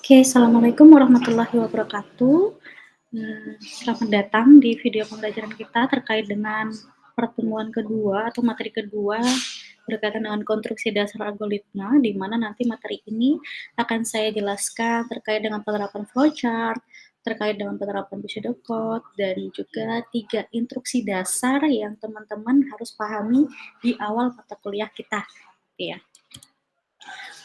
Oke, assalamualaikum warahmatullahi wabarakatuh. Selamat datang di video pembelajaran kita terkait dengan pertemuan kedua atau materi kedua berkaitan dengan konstruksi dasar algoritma, di mana nanti materi ini akan saya jelaskan terkait dengan penerapan flowchart, terkait dengan penerapan pseudocode, dan juga 3 instruksi dasar yang teman-teman harus pahami di awal mata kuliah kita, gitu ya.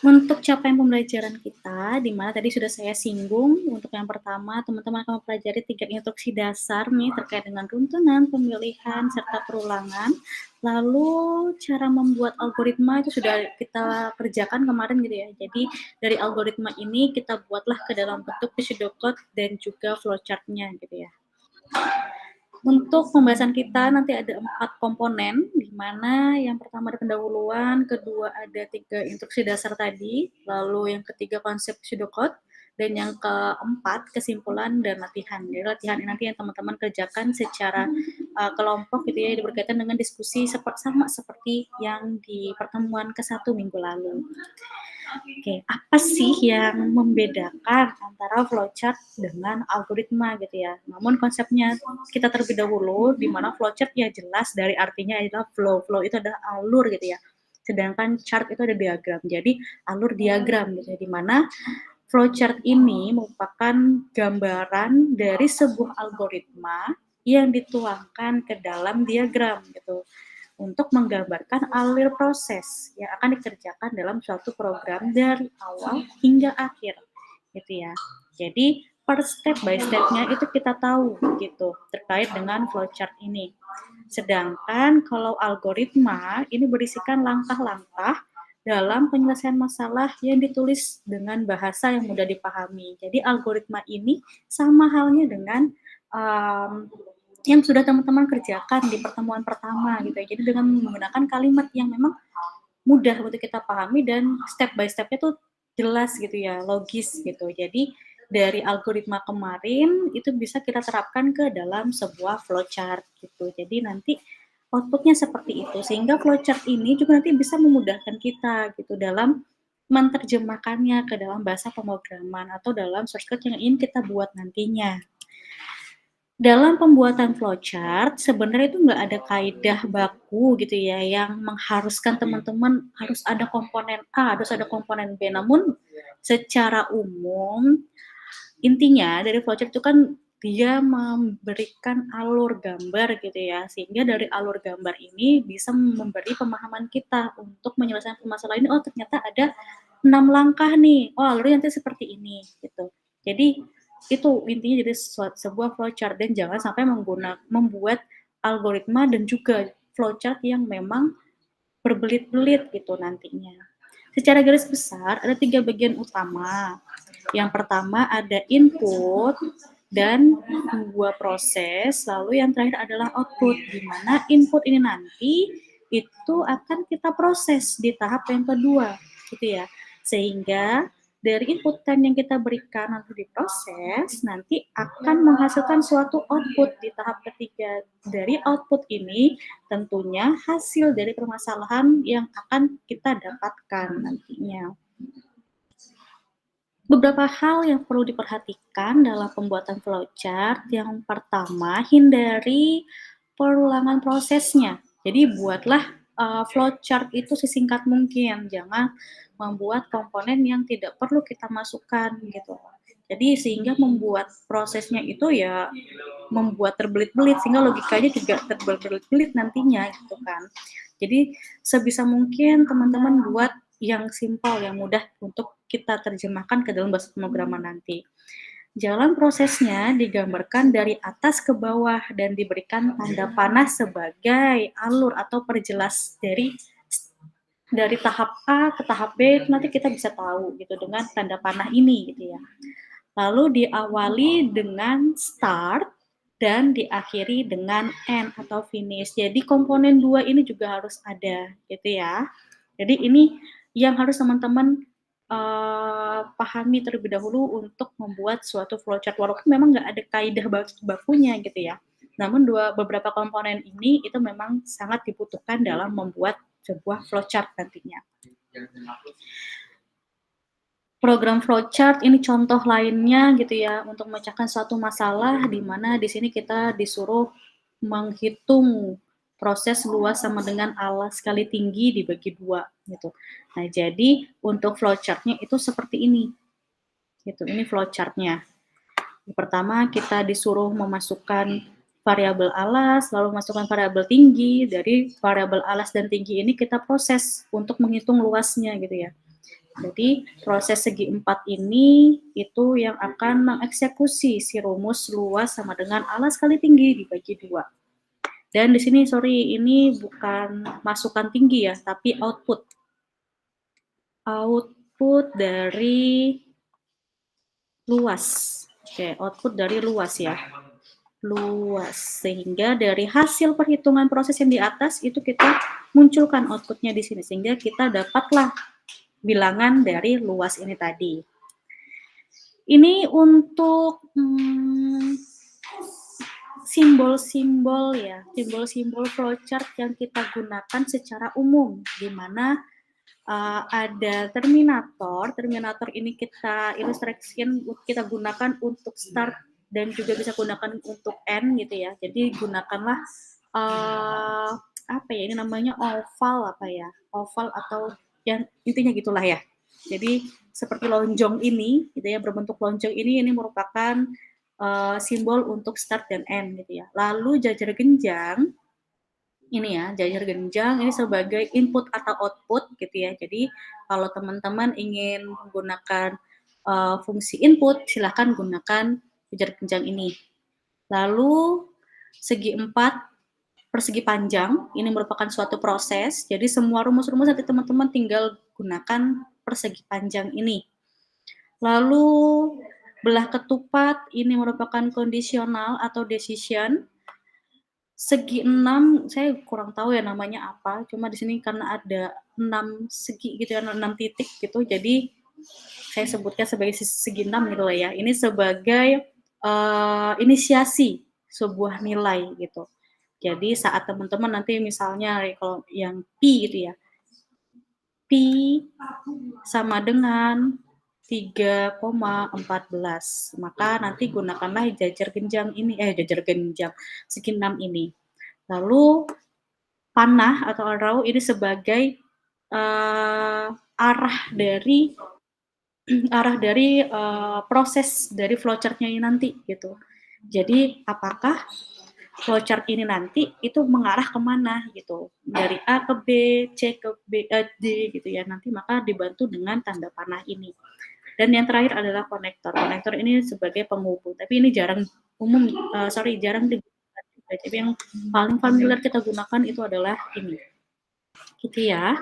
Untuk capaian pembelajaran kita, di mana tadi sudah saya singgung, untuk yang pertama, teman-teman akan mempelajari 3 instruksi dasar nih terkait dengan runtunan, pemilihan, serta perulangan. Lalu cara membuat algoritma itu sudah kita kerjakan kemarin gitu ya. Jadi dari algoritma ini kita buatlah ke dalam bentuk pseudocode dan juga flowchart-nya gitu ya. Untuk pembahasan kita nanti ada 4 komponen, di mana yang pertama ada pendahuluan, kedua ada 3 instruksi dasar tadi, lalu yang ketiga konsep pseudocode, dan yang keempat kesimpulan dan latihan. Jadi latihan ini nanti yang teman-teman kerjakan secara kelompok gitu ya, berkaitan dengan diskusi sama seperti yang di pertemuan ke-1 minggu lalu. Oke, apa sih yang membedakan antara flowchart dengan algoritma gitu ya? Namun konsepnya kita terlebih dahulu, di mana flowchart ya jelas dari artinya adalah flow. Flow itu adalah alur gitu ya. Sedangkan chart itu ada diagram. Jadi alur diagram gitu ya, di mana flowchart ini merupakan gambaran dari sebuah algoritma yang dituangkan ke dalam diagram gitu untuk menggambarkan alur proses yang akan dikerjakan dalam suatu program dari awal hingga akhir, gitu ya. Jadi per step by step-nya itu kita tahu gitu terkait dengan flowchart ini. Sedangkan kalau algoritma ini berisikan langkah-langkah dalam penyelesaian masalah yang ditulis dengan bahasa yang mudah dipahami. Jadi algoritma ini sama halnya dengan yang sudah teman-teman kerjakan di pertemuan pertama gitu ya. Jadi dengan menggunakan kalimat yang memang mudah untuk kita pahami dan step by step-nya tuh jelas gitu ya, logis gitu. Jadi dari algoritma kemarin itu bisa kita terapkan ke dalam sebuah flowchart gitu. Jadi nanti output-nya seperti itu. Sehingga flowchart ini juga nanti bisa memudahkan kita gitu dalam menerjemahkannya ke dalam bahasa pemrograman atau dalam source code yang ingin kita buat nantinya. Dalam pembuatan flowchart, sebenarnya itu nggak ada kaidah baku gitu ya, yang mengharuskan teman-teman harus ada komponen A, harus ada komponen B. Namun secara umum, intinya dari flowchart itu kan dia memberikan alur gambar gitu ya, sehingga dari alur gambar ini bisa memberi pemahaman kita untuk menyelesaikan permasalahan ini, oh ternyata ada 6 langkah nih, oh alurnya nanti seperti ini gitu. Jadi itu intinya jadi sebuah flowchart dan jangan sampai membuat algoritma dan juga flowchart yang memang berbelit-belit gitu nantinya. Secara garis besar ada 3 bagian utama. Yang pertama ada input dan 2 proses, lalu yang terakhir adalah output, di mana input ini nanti itu akan kita proses di tahap yang kedua, gitu ya. Sehingga dari inputan yang kita berikan nanti diproses, nanti akan menghasilkan suatu output di tahap ketiga. Dari output ini tentunya hasil dari permasalahan yang akan kita dapatkan nantinya. Beberapa hal yang perlu diperhatikan dalam pembuatan flowchart. Yang pertama, hindari perulangan prosesnya. Jadi buatlah flowchart itu sesingkat mungkin, jangan membuat komponen yang tidak perlu kita masukkan gitu. Jadi sehingga membuat prosesnya itu ya membuat terbelit-belit sehingga logikanya juga terbelit-belit nantinya gitu kan. Jadi sebisa mungkin teman-teman buat yang simpel, yang mudah untuk kita terjemahkan ke dalam bahasa pemrograman nanti. Jalan prosesnya digambarkan dari atas ke bawah dan diberikan tanda panah sebagai alur atau perjelas dari tahap A ke tahap B, nanti kita bisa tahu gitu dengan tanda panah ini gitu ya. Lalu diawali dengan start dan diakhiri dengan end atau finish. Jadi komponen 2 ini juga harus ada gitu ya. Jadi ini yang harus teman-teman pahami terlebih dahulu untuk membuat suatu flowchart, walaupun memang nggak ada kaidah bakunya gitu ya. Namun beberapa komponen ini itu memang sangat dibutuhkan dalam membuat sebuah flowchart nantinya. Program flowchart ini contoh lainnya gitu ya, untuk memecahkan suatu masalah di mana di sini kita disuruh menghitung proses luas sama dengan alas kali tinggi dibagi 2 gitu. Nah, jadi untuk flowchart-nya itu seperti ini, gitu. Ini flowchart-nya. Pertama kita disuruh memasukkan variabel alas, lalu masukkan variabel tinggi, dari variabel alas dan tinggi ini kita proses untuk menghitung luasnya gitu ya. Jadi proses segi 4 ini itu yang akan mengeksekusi si rumus luas sama dengan alas kali tinggi dibagi 2. Dan di sini sorry ini bukan masukan tinggi ya, tapi output. Output dari luas. Oke, output dari luas ya. Luas. Sehingga dari hasil perhitungan proses yang di atas itu kita munculkan outputnya di sini sehingga kita dapatlah bilangan dari luas ini tadi. Ini untuk simbol-simbol ya, simbol-simbol flowchart yang kita gunakan secara umum, di mana ada terminator. Terminator ini kita ilustrasikan, kita gunakan untuk start dan juga bisa gunakan untuk end gitu ya. Jadi gunakanlah apa ya ini namanya oval apa ya, oval atau yang intinya gitulah ya. Jadi seperti lonjong ini, gitu ya, berbentuk lonjong ini merupakan simbol untuk start dan end gitu ya. Lalu jajar genjang ini ya, jajar genjang ini sebagai input atau output gitu ya. Jadi kalau teman-teman ingin menggunakan fungsi input, silahkan gunakan jajar genjang ini. Lalu segi 4 persegi panjang, ini merupakan suatu proses, jadi semua rumus-rumus nanti teman-teman tinggal gunakan persegi panjang ini. Lalu belah ketupat ini merupakan kondisional atau decision. Segi 6 saya kurang tahu ya namanya apa, cuma di sini karena ada 6 segi gitu ya, 6 titik gitu, jadi saya sebutkan sebagai segi 6 gitu lah ya. Ini sebagai inisiasi sebuah nilai gitu. Jadi saat teman-teman nanti misalnya kalau yang pi gitu ya, pi sama dengan 3,14. Maka nanti gunakanlah jajar genjang ini, jajar genjang segi 6 ini. Lalu panah atau arrow ini sebagai arah dari proses dari flowchart-nya ini nanti gitu. Jadi apakah flowchart ini nanti itu mengarah kemana gitu, dari A ke B, C ke B, D gitu ya, nanti maka dibantu dengan tanda panah ini. Dan yang terakhir adalah konektor. Konektor ini sebagai penghubung, tapi ini jarang jarang digunakan. Tapi yang paling familiar kita gunakan itu adalah ini, gitu ya.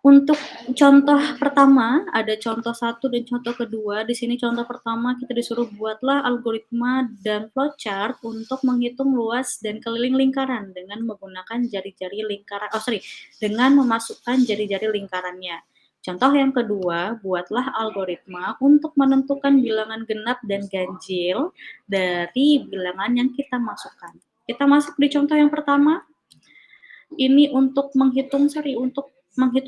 Untuk contoh pertama, ada contoh 1 dan contoh kedua. Di sini contoh pertama kita disuruh buatlah algoritma dan flowchart untuk menghitung luas dan keliling lingkaran dengan menggunakan jari-jari lingkaran, dengan memasukkan jari-jari lingkarannya. Contoh yang kedua, buatlah algoritma untuk menentukan bilangan genap dan ganjil dari bilangan yang kita masukkan. Kita masuk di contoh yang pertama, ini untuk menghitung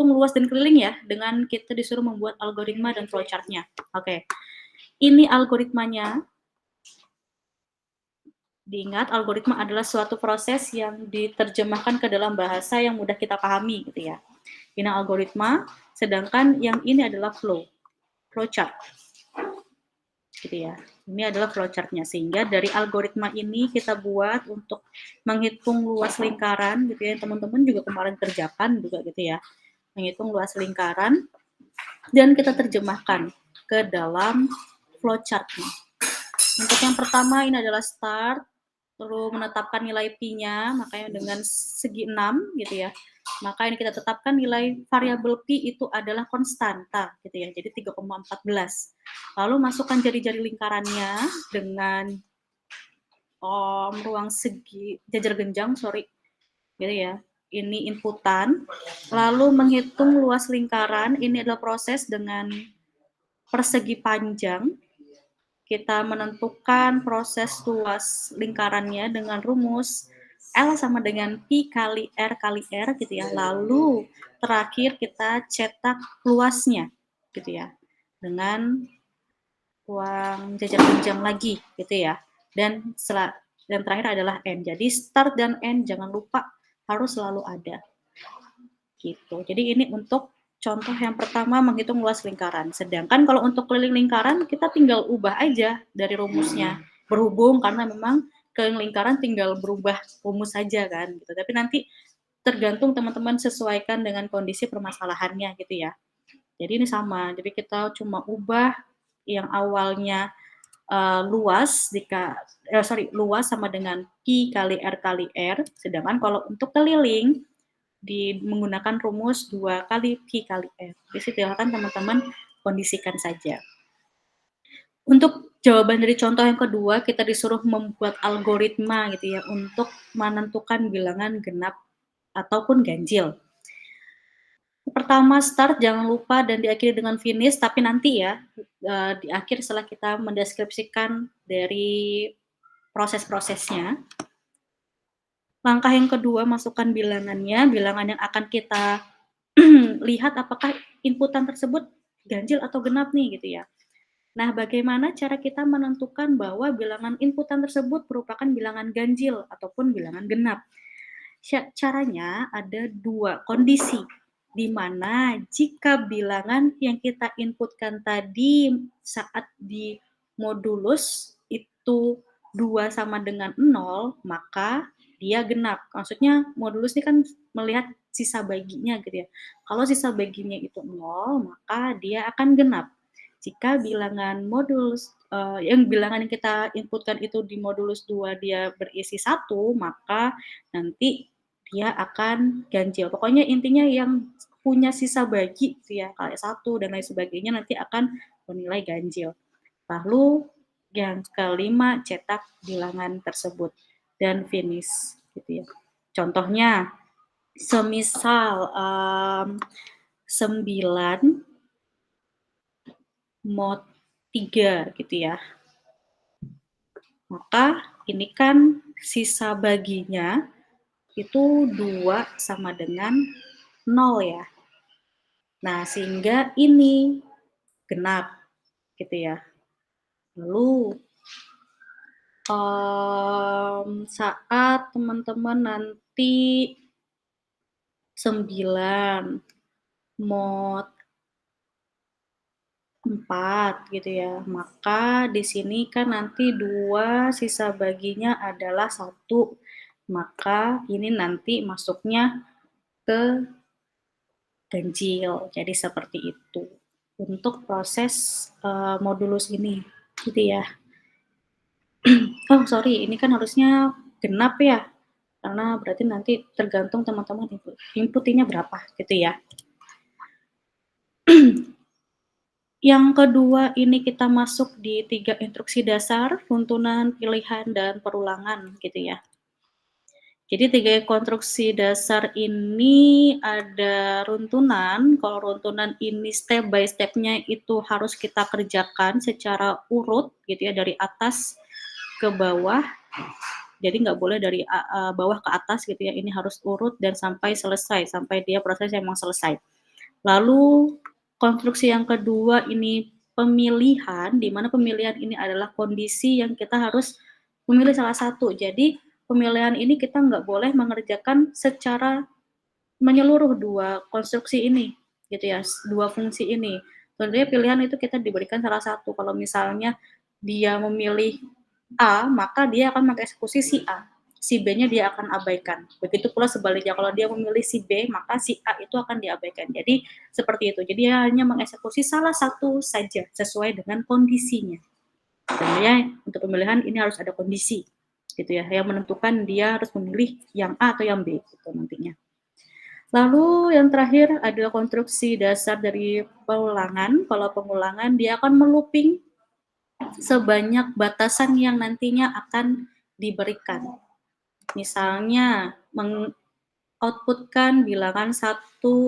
luas dan keliling ya, dengan kita disuruh membuat algoritma dan flowchart-nya. Oke. Ini algoritmanya. Diingat, algoritma adalah suatu proses yang diterjemahkan ke dalam bahasa yang mudah kita pahami gitu ya. Ini algoritma, sedangkan yang ini adalah flowchart. Gitu ya. Ini adalah flowchart-nya, sehingga dari algoritma ini kita buat untuk menghitung luas lingkaran gitu ya. Teman-teman juga kemarin kerjakan juga gitu ya. Menghitung luas lingkaran dan kita terjemahkan ke dalam flowchart-nya. Untuk yang pertama ini adalah start, lalu menetapkan nilai pi-nya, makanya dengan segi 6 gitu ya. Maka ini kita tetapkan nilai variabel pi itu adalah konstanta gitu ya. Jadi 3,14. Lalu masukkan jari-jari lingkarannya dengan ruang segi jajar genjang, gitu ya. Ini inputan. Lalu menghitung luas lingkaran, ini adalah proses dengan persegi panjang. Kita menentukan proses luas lingkarannya dengan rumus L sama dengan Pi kali R gitu ya. Lalu terakhir kita cetak luasnya gitu ya. dengan uang jajar tunjang lagi gitu ya. Dan terakhir adalah N. Jadi start dan end jangan lupa harus selalu ada. Gitu. Jadi ini untuk contoh yang pertama menghitung luas lingkaran. Sedangkan kalau untuk keliling lingkaran kita tinggal ubah aja dari rumusnya. Berhubung karena memang keliling lingkaran tinggal berubah rumus saja kan gitu. Tapi nanti tergantung teman-teman sesuaikan dengan kondisi permasalahannya gitu ya. Jadi ini sama. Jadi kita cuma ubah yang awalnya luas luas sama dengan Pi kali R, sedangkan kalau untuk keliling menggunakan rumus 2 kali Pi kali R. Jadi silakan teman-teman kondisikan saja. Untuk jawaban dari contoh yang kedua, kita disuruh membuat algoritma gitu ya untuk menentukan bilangan genap ataupun ganjil. Pertama start jangan lupa dan diakhiri dengan finish, tapi nanti ya di akhir setelah kita mendeskripsikan dari proses-prosesnya. Langkah yang kedua masukkan bilangannya, bilangan yang akan kita lihat apakah inputan tersebut ganjil atau genap nih gitu ya. Nah, bagaimana cara kita menentukan bahwa bilangan inputan tersebut merupakan bilangan ganjil ataupun bilangan genap? Caranya ada 2 kondisi, di mana jika bilangan yang kita inputkan tadi saat di modulus itu 2 sama dengan 0, maka dia genap. Maksudnya modulus ini kan melihat sisa baginya gitu ya. Kalau sisa baginya itu 0, maka dia akan genap. Jika bilangan modulus yang bilangan yang kita inputkan itu di modulus 2 dia berisi 1, maka nanti dia akan ganjil. Pokoknya intinya yang punya sisa bagi gitu ya, kayak 1 dan lain sebagainya nanti akan bernilai ganjil. Lalu yang kelima cetak bilangan tersebut dan finish gitu ya. Contohnya semisal 9 mod 3 gitu ya. Maka ini kan sisa baginya itu 2 sama dengan 0 ya. Nah, sehingga ini genap gitu ya. Lalu saat teman-teman nanti 9 mod 4 gitu ya, maka di sini kan nanti 2 sisa baginya adalah 1, maka ini nanti masuknya ke ganjil. Jadi seperti itu untuk proses modulus ini gitu ya. Oh sorry, ini kan harusnya genap ya, karena berarti nanti tergantung teman-teman inputnya berapa gitu ya. Yang kedua ini kita masuk di 3 instruksi dasar, runtunan, pilihan, dan perulangan gitu ya. Jadi 3 konstruksi dasar ini ada runtunan, kalau runtunan ini step by step-nya itu harus kita kerjakan secara urut gitu ya, dari atas ke bawah. Jadi nggak boleh dari bawah ke atas gitu ya, ini harus urut dan sampai selesai, sampai dia prosesnya memang selesai. Lalu konstruksi yang kedua ini pemilihan, di mana pemilihan ini adalah kondisi yang kita harus memilih salah satu. Jadi pemilihan ini kita nggak boleh mengerjakan secara menyeluruh 2 konstruksi ini, gitu ya, 2 fungsi ini. Tentunya pilihan itu kita diberikan salah satu. Kalau misalnya dia memilih A, maka dia akan mengeksekusi si A. Si B-nya dia akan abaikan. Begitu pula sebaliknya, kalau dia memilih si B, maka si A itu akan diabaikan. Jadi seperti itu. Jadi dia hanya mengeksekusi salah satu saja sesuai dengan kondisinya. Tentunya untuk pemilihan ini harus ada kondisi, gitu ya, yang menentukan dia harus memilih yang A atau yang B gitu nantinya. Lalu yang terakhir adalah konstruksi dasar dari pengulangan. Kalau pengulangan dia akan melooping sebanyak batasan yang nantinya akan diberikan. Misalnya mengoutputkan bilangan 1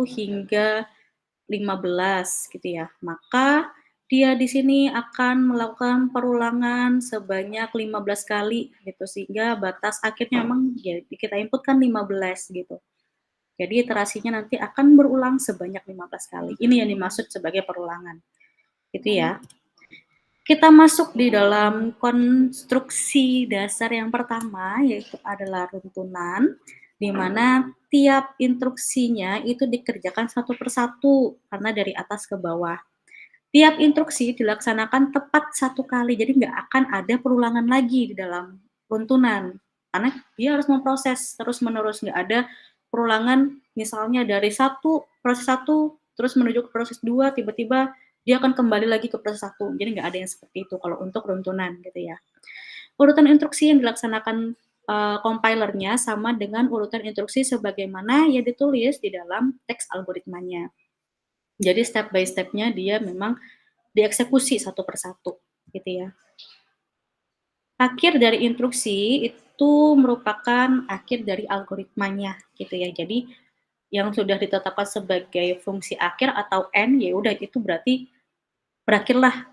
hingga 15 gitu ya. Maka dia di sini akan melakukan perulangan sebanyak 15 kali gitu, sehingga batas akhirnya memang ya kita inputkan 15 gitu. Jadi iterasinya nanti akan berulang sebanyak 15 kali. Ini yang dimaksud sebagai perulangan. gitu ya. Kita masuk di dalam konstruksi dasar yang pertama, yaitu adalah runtunan, di mana tiap instruksinya itu dikerjakan satu persatu, karena dari atas ke bawah. Tiap instruksi dilaksanakan tepat satu kali, jadi nggak akan ada perulangan lagi di dalam runtunan, karena dia harus memproses terus-menerus, nggak ada perulangan misalnya dari proses satu, terus menuju ke proses 2 tiba-tiba dia akan kembali lagi ke proses satu, jadi nggak ada yang seperti itu kalau untuk runtunan gitu ya. Urutan instruksi yang dilaksanakan, compiler-nya sama dengan urutan instruksi sebagaimana yang ditulis di dalam teks algoritmanya. Jadi step by step-nya dia memang dieksekusi satu persatu, gitu ya. Akhir dari instruksi itu merupakan akhir dari algoritmanya, gitu ya. Jadi yang sudah ditetapkan sebagai fungsi akhir atau end, ya udah itu berarti berakhirlah,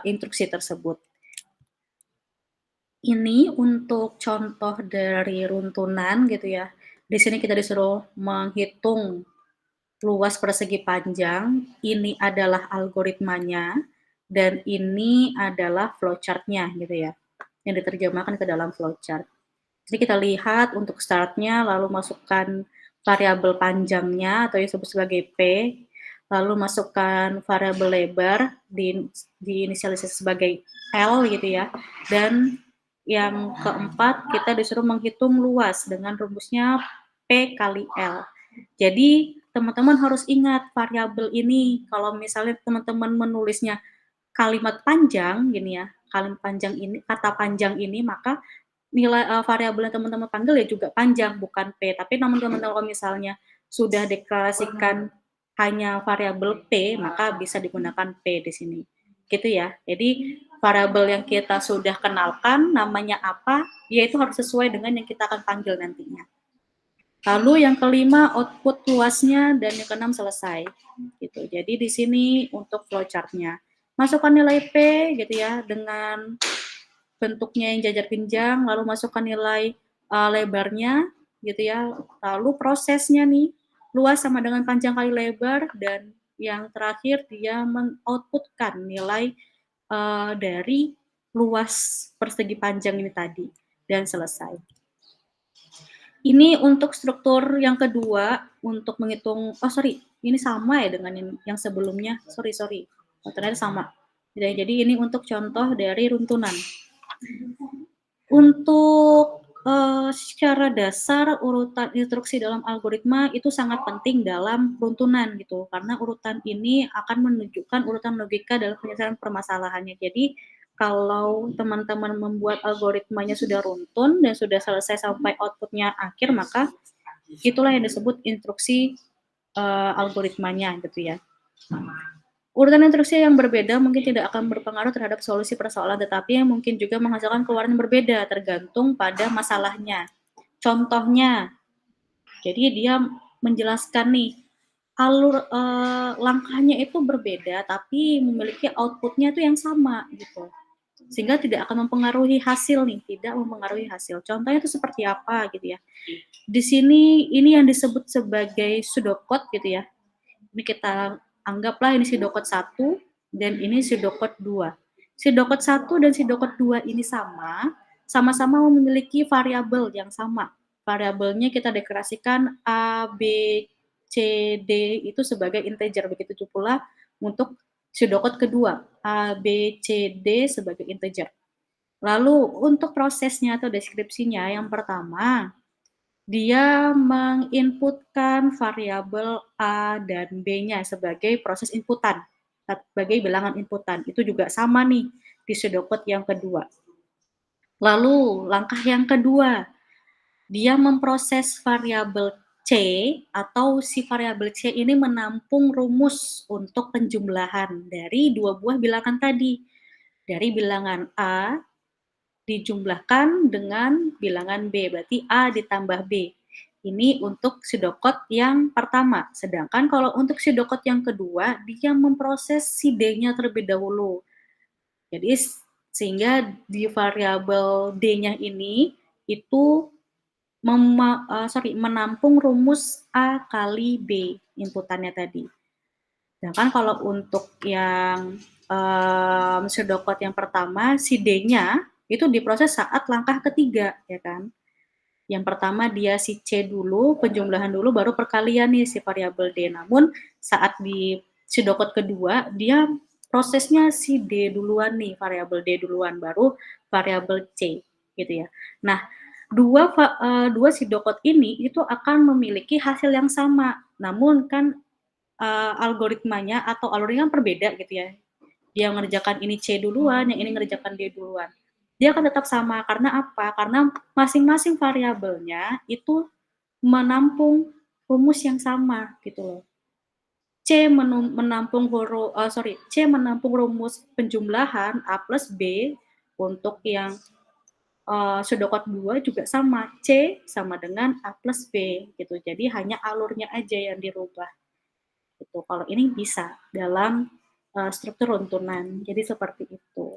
instruksi tersebut. Ini untuk contoh dari runtunan gitu ya. Di sini kita disuruh menghitung luas persegi panjang, ini adalah algoritmanya, dan ini adalah flowchart-nya gitu ya, yang diterjemahkan ke dalam flowchart. Jadi kita lihat untuk start-nya, lalu masukkan variabel panjangnya atau yang disebut sebagai P, lalu masukkan variabel lebar, diinisialisasi sebagai L gitu ya, dan yang keempat kita disuruh menghitung luas dengan rumusnya P kali L. Jadi teman-teman harus ingat variabel ini, kalau misalnya teman-teman menulisnya kalimat panjang gini ya, kalimat panjang ini, kata panjang ini, maka nilai variabel yang teman-teman panggil ya juga panjang, bukan P. Tapi namun teman-teman kalau misalnya sudah deklarasikan hanya variabel P, maka bisa digunakan P di sini. Gitu ya. Jadi variabel yang kita sudah kenalkan namanya apa, yaitu harus sesuai dengan yang kita akan panggil nantinya. Lalu yang kelima output luasnya dan yang keenam selesai. Gitu. Jadi di sini untuk flowchart-nya. Masukkan nilai P gitu ya dengan bentuknya yang jajar pinjang, lalu masukkan nilai lebarnya gitu ya. Lalu prosesnya nih luas sama dengan panjang kali lebar, dan yang terakhir dia mengoutputkan nilai dari luas persegi panjang ini tadi, dan selesai. Ini untuk struktur yang kedua untuk menghitung, ini sama ya dengan yang sebelumnya, sorry, oh, ternyata sama. Jadi ini untuk contoh dari runtunan. Untuk secara dasar urutan instruksi dalam algoritma itu sangat penting dalam runtunan gitu, karena urutan ini akan menunjukkan urutan logika dalam penyelesaian permasalahannya. Jadi kalau teman-teman membuat algoritmanya sudah runtun dan sudah selesai sampai outputnya akhir, maka itulah yang disebut instruksi algoritmanya gitu ya. Urutan instruksi yang berbeda mungkin tidak akan berpengaruh terhadap solusi persoalan, tetapi yang mungkin juga menghasilkan keluaran berbeda tergantung pada masalahnya. Contohnya, jadi dia menjelaskan nih, langkahnya itu berbeda, tapi memiliki outputnya itu yang sama gitu. Sehingga tidak akan mempengaruhi hasil nih, tidak mempengaruhi hasil. Contohnya itu seperti apa gitu ya. Di sini ini yang disebut sebagai pseudocode gitu ya. Ini kita anggaplah ini pseudocode 1 dan ini pseudocode 2. Pseudocode 1 dan pseudocode 2 ini sama-sama memiliki variabel yang sama. Variabelnya kita deklarasikan A, B, C, D itu sebagai integer. Begitu pula untuk pseudocode kedua, A, B, C, D sebagai integer. Lalu untuk prosesnya atau deskripsinya, yang pertama, dia menginputkan variabel A dan B-nya sebagai proses inputan, sebagai bilangan inputan. Itu juga sama nih di pseudocode yang kedua. Lalu langkah yang kedua, dia memproses variabel C, atau si variabel C ini menampung rumus untuk penjumlahan dari dua buah bilangan tadi. Dari bilangan A dijumlahkan dengan bilangan B, berarti A ditambah B. Ini untuk pseudocode yang pertama. Sedangkan kalau untuk pseudocode yang kedua, dia memproses si D-nya terlebih dahulu. Jadi sehingga di variabel D-nya ini itu menampung rumus A kali B inputannya tadi. Sedangkan kalau untuk yang pseudocode yang pertama, si D-nya itu diproses saat langkah ketiga, ya kan. Yang pertama dia si C dulu, penjumlahan dulu, baru perkalian nih si variabel D. Namun saat di pseudocode kedua, dia prosesnya si D duluan nih, variabel D duluan, baru variabel C, gitu ya. Nah, dua pseudocode ini itu akan memiliki hasil yang sama, namun kan algoritmanya atau alurnya kan berbeda gitu ya. Dia ngerjakan ini C duluan, yang ini ngerjakan D duluan. Dia akan tetap sama, karena apa? Karena masing-masing variabelnya itu menampung rumus yang sama gitu loh. C menampung rumus penjumlahan A plus B untuk yang pseudocode 2 juga sama, C sama dengan A plus B gitu. Jadi hanya alurnya aja yang dirubah gitu. Kalau ini bisa dalam struktur runtunan. Jadi seperti itu.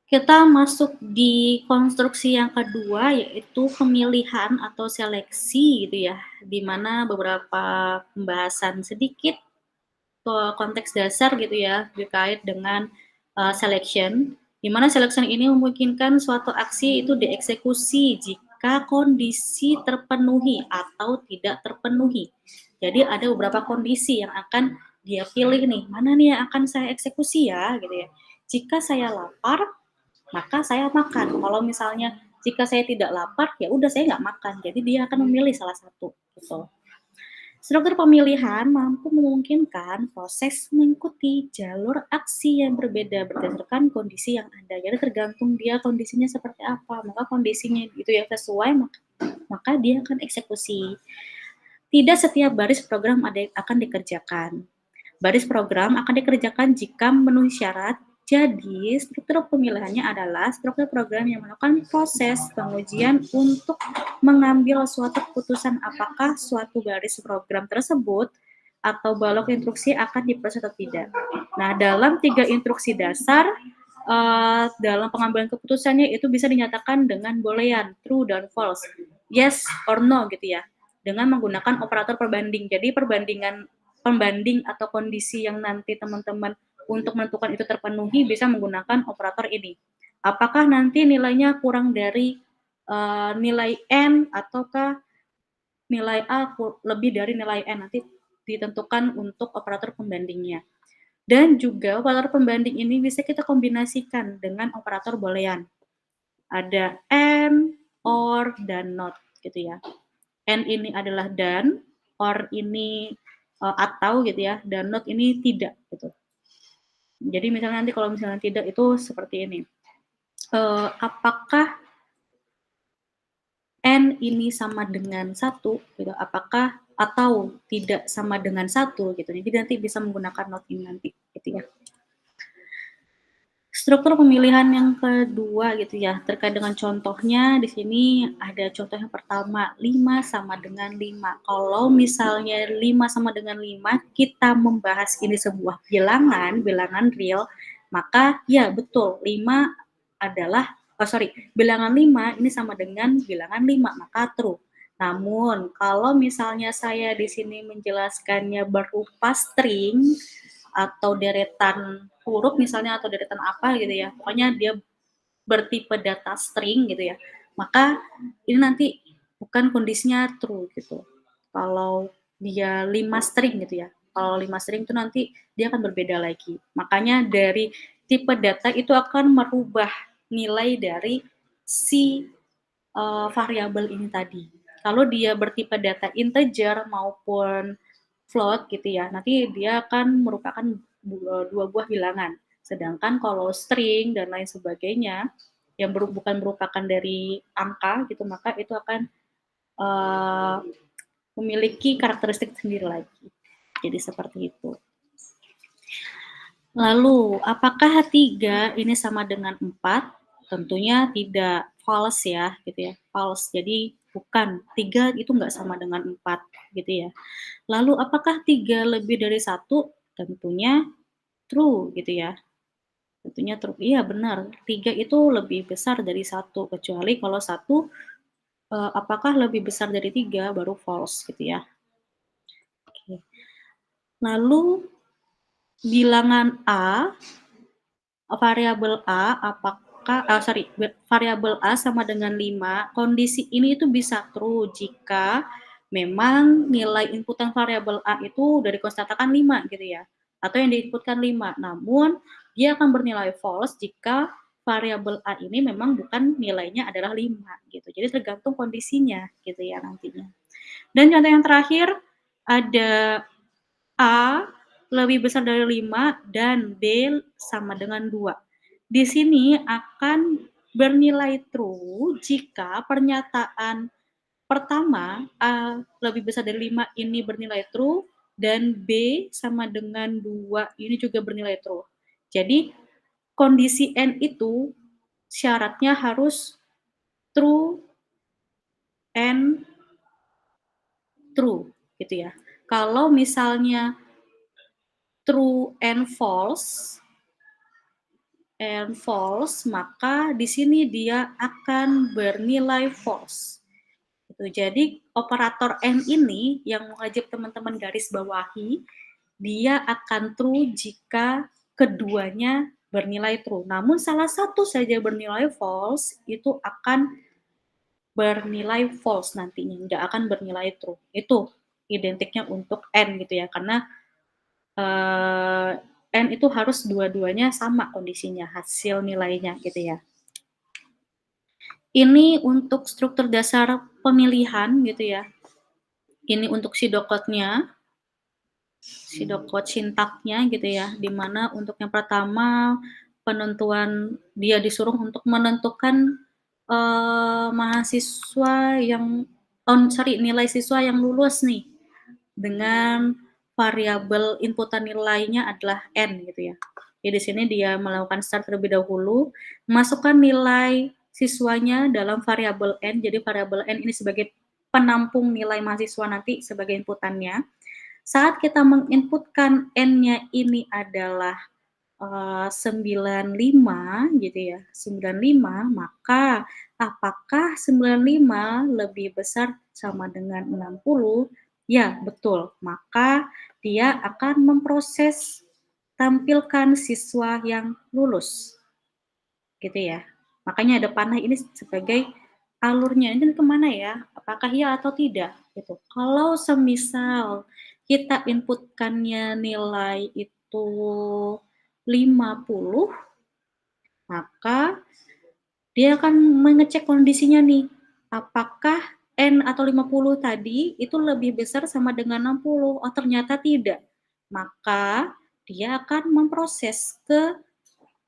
Kita masuk di konstruksi yang kedua, yaitu pemilihan atau seleksi gitu ya, di mana beberapa pembahasan sedikit konteks dasar gitu ya, terkait dengan selection, di mana selection ini memungkinkan suatu aksi itu dieksekusi jika kondisi terpenuhi atau tidak terpenuhi. Jadi ada beberapa kondisi yang akan dia pilih nih, mana nih yang akan saya eksekusi ya, gitu ya. Jika saya lapar, maka saya makan. Kalau misalnya jika saya tidak lapar, ya udah saya nggak makan. Jadi dia akan memilih salah satu gitu. Struktur pemilihan mampu memungkinkan proses mengikuti jalur aksi yang berbeda berdasarkan kondisi yang ada. Jadi tergantung dia kondisinya seperti apa, maka kondisinya itu yang sesuai, maka dia akan eksekusi. Tidak setiap baris program akan dikerjakan. Baris program akan dikerjakan jika memenuhi syarat. Jadi, struktur pemilihannya adalah struktur program yang melakukan proses pengujian untuk mengambil suatu keputusan apakah suatu baris program tersebut atau balok instruksi akan diproses atau tidak. Nah, dalam 3 instruksi dasar, dalam pengambilan keputusannya itu bisa dinyatakan dengan boolean, true dan false, yes or no gitu ya, dengan menggunakan operator perbanding. Jadi pembanding atau kondisi yang nanti teman-teman untuk menentukan itu terpenuhi bisa menggunakan operator ini. Apakah nanti nilainya kurang dari nilai N ataukah nilai A lebih dari nilai N, nanti ditentukan untuk operator pembandingnya. Dan juga operator pembanding ini bisa kita kombinasikan dengan operator boolean. Ada and, or, dan not gitu ya. And ini adalah dan, or ini atau gitu ya, dan not ini tidak gitu. Jadi misalnya nanti kalau misalnya tidak itu seperti ini. Apakah N ini sama dengan 1 gitu, apakah atau tidak sama dengan 1 gitu. Jadi nanti bisa menggunakan not ini nanti gitu ya. Struktur pemilihan yang kedua gitu ya, terkait dengan contohnya di sini ada contoh yang pertama, 5 sama dengan 5. Kalau misalnya 5 sama dengan 5, kita membahas ini sebuah bilangan real, maka ya betul, 5 adalah bilangan 5 ini sama dengan bilangan 5, maka true. Namun, kalau misalnya saya di sini menjelaskannya berupa string atau deretan huruf misalnya atau deretan apa gitu ya, pokoknya dia bertipe data string gitu ya, maka ini nanti bukan kondisinya true gitu. Kalau dia 5 string gitu ya, kalau 5 string itu nanti dia akan berbeda lagi. Makanya dari tipe data itu akan merubah nilai dari si variabel ini tadi. Kalau dia bertipe data integer maupun float gitu ya, nanti dia akan merupakan dua buah bilangan. Sedangkan kalau string dan lain sebagainya yang bukan merupakan dari angka gitu, maka itu akan memiliki karakteristik sendiri lagi. Jadi seperti itu. Lalu, apakah 3 ini sama dengan 4? Tentunya tidak, false ya, gitu ya, false. Jadi bukan, 3 itu nggak sama dengan 4, gitu ya. Lalu apakah 3 lebih dari 1? Tentunya true, gitu ya. Tentunya true, iya benar, 3 itu lebih besar dari 1, kecuali kalau 1 apakah lebih besar dari 3 baru false, gitu ya. Oke. Lalu bilangan variabel variabel A sama dengan 5, kondisi ini itu bisa true jika memang nilai inputan variabel A itu udah dikonstatakan 5 gitu ya, atau yang diinputkan 5. Namun dia akan bernilai false jika variabel A ini memang bukan nilainya adalah 5 gitu. Jadi tergantung kondisinya gitu ya nantinya. Dan contoh yang terakhir ada A lebih besar dari 5 dan B sama dengan 2. Di sini akan bernilai true jika pernyataan pertama A lebih besar dari 5 ini bernilai true dan B sama dengan 2 ini juga bernilai true. Jadi kondisi N itu syaratnya harus true and true gitu ya. Kalau misalnya true and false, maka di sini dia akan bernilai false. Gitu. Jadi operator and ini yang wajib teman-teman garis bawahi, dia akan true jika keduanya bernilai true. Namun salah satu saja bernilai false, itu akan bernilai false nantinya, nggak akan bernilai true. Itu identiknya untuk and gitu ya, karena N itu harus dua-duanya sama kondisinya, hasil nilainya gitu ya. Ini untuk struktur dasar pemilihan gitu ya. Ini untuk pseudocode-nya, pseudocode sintaknya gitu ya, di mana untuk yang pertama penentuan dia disuruh untuk menentukan mahasiswa yang nilai siswa yang lulus nih dengan variabel inputan nilainya adalah N gitu ya. Jadi di sini dia melakukan start terlebih dahulu, masukkan nilai siswanya dalam variabel N. Jadi variabel N ini sebagai penampung nilai mahasiswa nanti sebagai inputannya. Saat kita menginputkan N-nya ini adalah 95 gitu ya, 95, maka apakah 95 lebih besar sama dengan 60? Ya, betul. Maka dia akan memproses tampilkan siswa yang lulus. Gitu ya. Makanya ada panah ini sebagai alurnya. Ini kemana ya? Apakah ya atau tidak? Gitu. Kalau semisal kita inputkannya nilai itu 50, maka dia akan mengecek kondisinya nih, apakah N atau 50 tadi itu lebih besar sama dengan 60? Oh, ternyata tidak. Maka dia akan memproses ke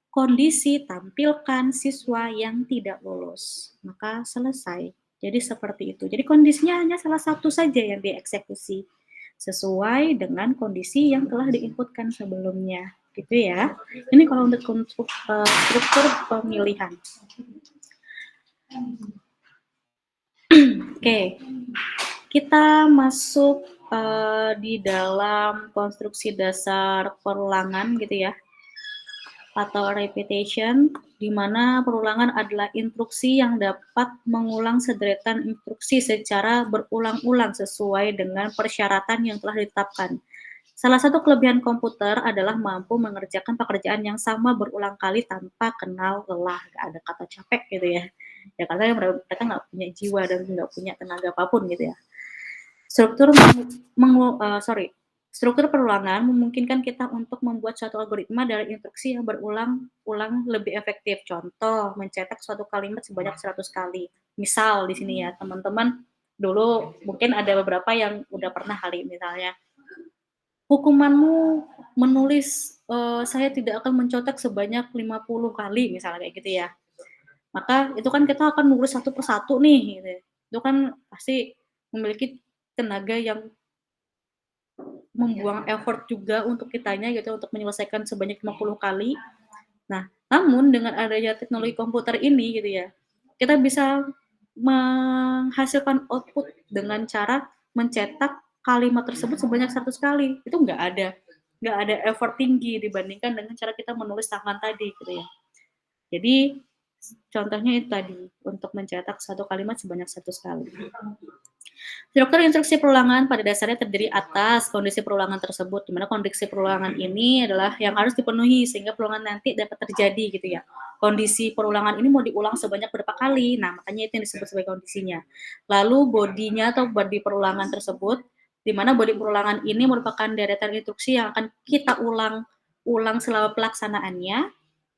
kondisi tampilkan siswa yang tidak lulus. Maka selesai. Jadi seperti itu. Jadi kondisinya hanya salah satu saja yang dieksekusi sesuai dengan kondisi yang telah diinputkan sebelumnya. Gitu ya. Ini kalau untuk struktur pemilihan. Oke, kita masuk di dalam konstruksi dasar perulangan gitu ya, atau repetition, di mana perulangan adalah instruksi yang dapat mengulang sederetan instruksi secara berulang-ulang sesuai dengan persyaratan yang telah ditetapkan. Salah satu kelebihan komputer adalah mampu mengerjakan pekerjaan yang sama berulang kali tanpa kenal lelah, nggak ada kata capek gitu ya. Ya karena mereka nggak punya jiwa dan nggak punya tenaga apapun gitu ya. Struktur perulangan memungkinkan kita untuk membuat suatu algoritma dari instruksi yang berulang-ulang lebih efektif. Contoh, mencetak suatu kalimat sebanyak 100 kali. Misal di sini ya, teman-teman dulu mungkin ada beberapa yang udah pernah kali misalnya, hukumanmu menulis saya tidak akan mencontek sebanyak 50 kali misalnya kayak gitu ya. Maka itu kan kita akan nulis satu persatu nih gitu. Itu kan pasti memiliki tenaga yang membuang effort juga untuk kitanya gitu untuk menyelesaikan sebanyak 50 kali. Nah, namun dengan adanya teknologi komputer ini gitu ya, kita bisa menghasilkan output dengan cara mencetak kalimat tersebut sebanyak 100 kali. Itu nggak ada effort tinggi dibandingkan dengan cara kita menulis tangan tadi gitu ya. Jadi contohnya itu tadi untuk mencetak satu kalimat sebanyak 100 kali. Struktur instruksi perulangan pada dasarnya terdiri atas kondisi perulangan tersebut, di mana kondisi perulangan ini adalah yang harus dipenuhi sehingga perulangan nanti dapat terjadi gitu ya. Kondisi perulangan ini mau diulang sebanyak berapa kali, nah makanya itu yang disebut sebagai kondisinya. Lalu bodinya atau body perulangan tersebut, di mana body perulangan ini merupakan deretan instruksi yang akan kita ulang selama pelaksanaannya.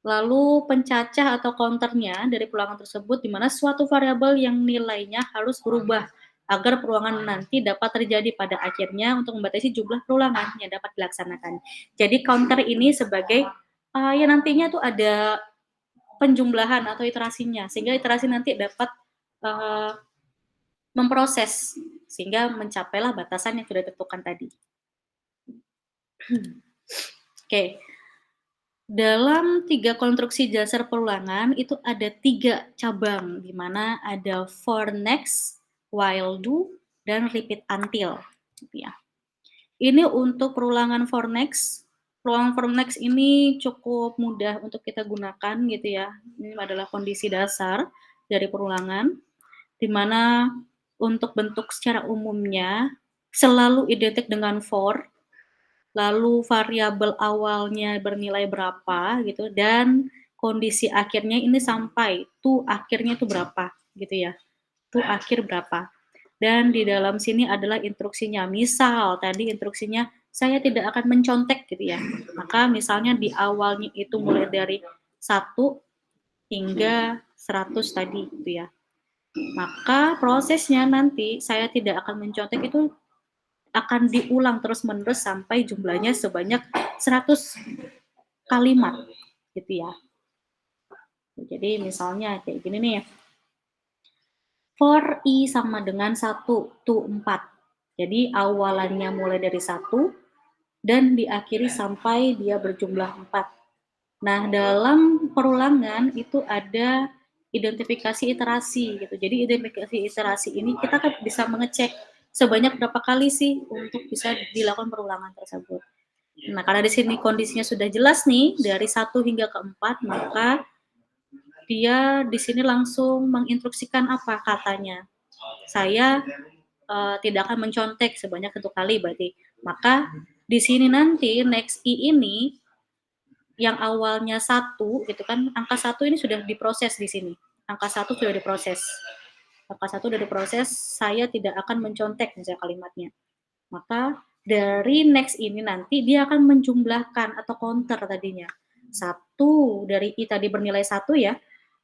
Lalu pencacah atau counternya dari perulangan tersebut, di mana suatu variabel yang nilainya harus berubah agar perulangan nanti dapat terjadi pada akhirnya untuk membatasi jumlah perulangan yang dapat dilaksanakan. Jadi counter ini sebagai ya nantinya tuh ada penjumlahan atau iterasinya, sehingga iterasi nanti dapat memproses sehingga mencapailah batasan yang sudah ditentukan tadi. Oke. Dalam 3 konstruksi dasar perulangan itu ada 3 cabang, di mana ada for next, while do, dan repeat until, gitu ya. Ini untuk perulangan for next. Perulangan for next ini cukup mudah untuk kita gunakan gitu ya. Ini adalah kondisi dasar dari perulangan, di mana untuk bentuk secara umumnya selalu identik dengan for, lalu variabel awalnya bernilai berapa gitu, dan kondisi akhirnya ini sampai to akhirnya itu berapa gitu ya, to akhir berapa. Dan di dalam sini adalah instruksinya. Misal tadi instruksinya saya tidak akan mencontek gitu ya. Maka misalnya di awalnya itu mulai dari 1 hingga 100 tadi gitu ya. Maka prosesnya nanti saya tidak akan mencontek itu akan diulang terus-menerus sampai jumlahnya sebanyak 100 kalimat gitu ya. Jadi misalnya kayak gini nih, for i sama dengan 1 to 4. Jadi awalannya mulai dari 1 dan diakhiri sampai dia berjumlah 4. Nah, dalam perulangan itu ada identifikasi iterasi gitu. Jadi identifikasi iterasi ini kita kan bisa mengecek sebanyak berapa kali sih untuk bisa dilakukan perulangan tersebut. Nah, karena di sini kondisinya sudah jelas nih dari 1 hingga ke 4, maka dia di sini langsung menginstruksikan apa katanya. Saya tidak akan mencontek sebanyak 1 kali berarti. Maka di sini nanti next i ini yang awalnya 1 gitu kan, angka 1 ini sudah diproses di sini. Angka 1 sudah diproses. Angka 1 sudah diproses, saya tidak akan mencontek misalnya kalimatnya. Maka dari next ini nanti dia akan menjumlahkan atau counter tadinya. 1 dari i tadi bernilai 1 ya,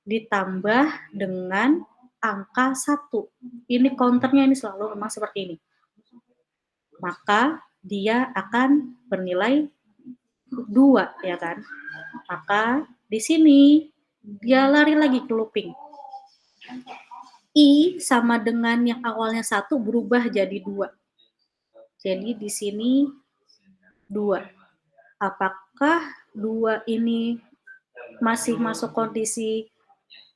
ditambah dengan angka 1. Ini counternya ini selalu memang seperti ini. Maka dia akan bernilai 2 ya kan. Maka di sini dia lari lagi ke looping. I sama dengan yang awalnya 1 berubah jadi 2. Jadi di sini 2. Apakah 2 ini masih masuk kondisi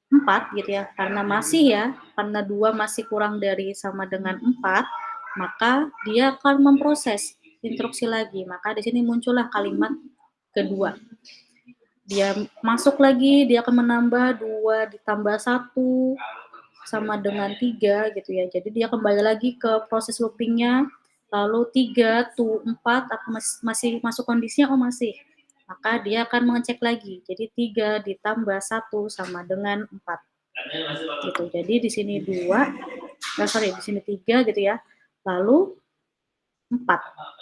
4 gitu ya? Karena masih ya, karena 2 masih kurang dari sama dengan 4, maka dia akan memproses instruksi lagi. Maka di sini muncullah kalimat kedua. Dia masuk lagi, dia akan menambah 2 ditambah 1 sama dengan 3 gitu ya. Jadi dia kembali lagi ke proses loopingnya, lalu 3 to 4 apa masih masuk kondisinya? Oh masih. Maka dia akan mengecek lagi. Jadi 3 ditambah 1 sama dengan 4. Gitu. Jadi di sini 2, di sini 3 gitu ya. Lalu 4.